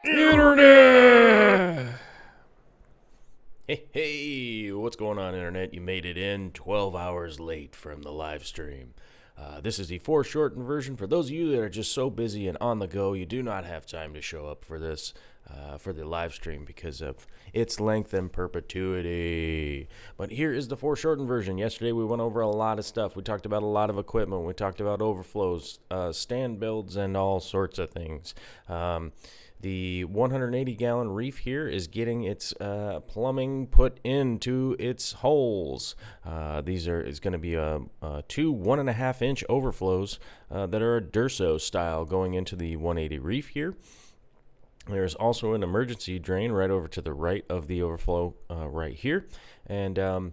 Internet! Hey, what's going on, Internet? You made it in 12 hours late from the live stream. This is the foreshortened version for those of you that are just so busy and on the go, you do not have time to show up for this, for the live stream because of its length and perpetuity. But here is the foreshortened version. Yesterday we went over a lot of stuff. We talked about a lot of equipment. We talked about overflows, stand builds, and all sorts of things. The 180-gallon reef here is getting its plumbing put into its holes. Is going to be two 1.5-inch overflows that are a Durso style going into the 180 reef here. There's also an emergency drain right over to the right of the overflow right here. And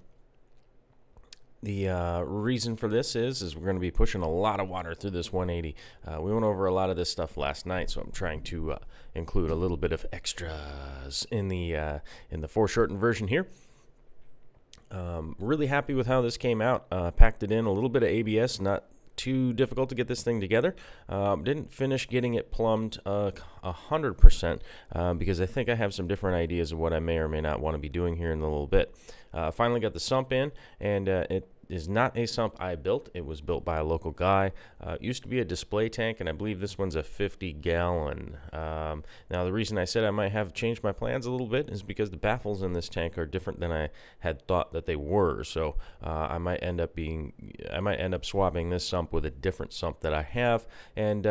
the reason for this is we're going to be pushing a lot of water through this 180. We went over a lot of this stuff last night, so I'm trying to include a little bit of extras in the foreshortened version here. Really happy with how this came out. Packed it in a little bit of ABS, not too difficult to get this thing together. Didn't finish getting it plumbed 100% because I think I have some different ideas of what I may or may not want to be doing here in a little bit. Finally got the sump in, and it is not a sump I built. It was built by a local guy. It used to be a display tank, and I believe this one's a 50-gallon. Now, the reason I said I might have changed my plans a little bit is because the baffles in this tank are different than I had thought that they were. So I might end up swapping this sump with a different sump that I have, and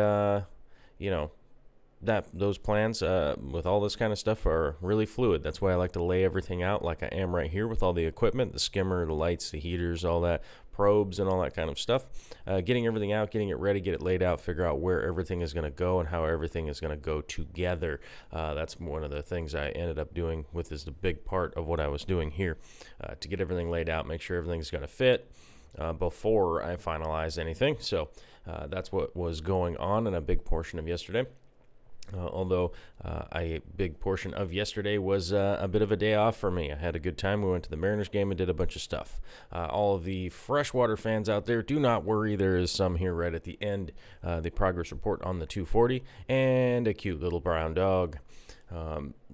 those plans with all this kind of stuff are really fluid. That's why I like to lay everything out like I am right here with all the equipment, the skimmer, the lights, the heaters, all that, probes and all that kind of stuff. Getting everything out, getting it ready, get it laid out, figure out where everything is going to go and how everything is going to go together. That's one of the things I ended up doing with is the big part of what I was doing here, to get everything laid out, make sure everything's going to fit before I finalize anything. So that's what was going on in a big portion of yesterday. Although a big portion of yesterday was a bit of a day off for me. I had a good time. We went to the Mariners game and did a bunch of stuff. All of the freshwater fans out there, do not worry. There is some here right at the end. The progress report on the 240 and a cute little brown dog.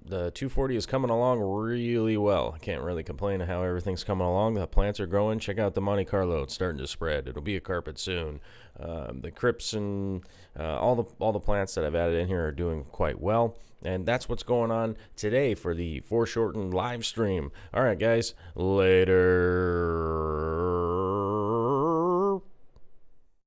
The 240 is coming along really well. I can't really complain of how everything's coming along. The plants are growing. Check out the Monte Carlo. It's starting to spread. It'll be a carpet soon. The Crips and all the plants that I've added in here are doing quite well. And that's what's going on today for the foreshortened live stream. All right, guys. Later.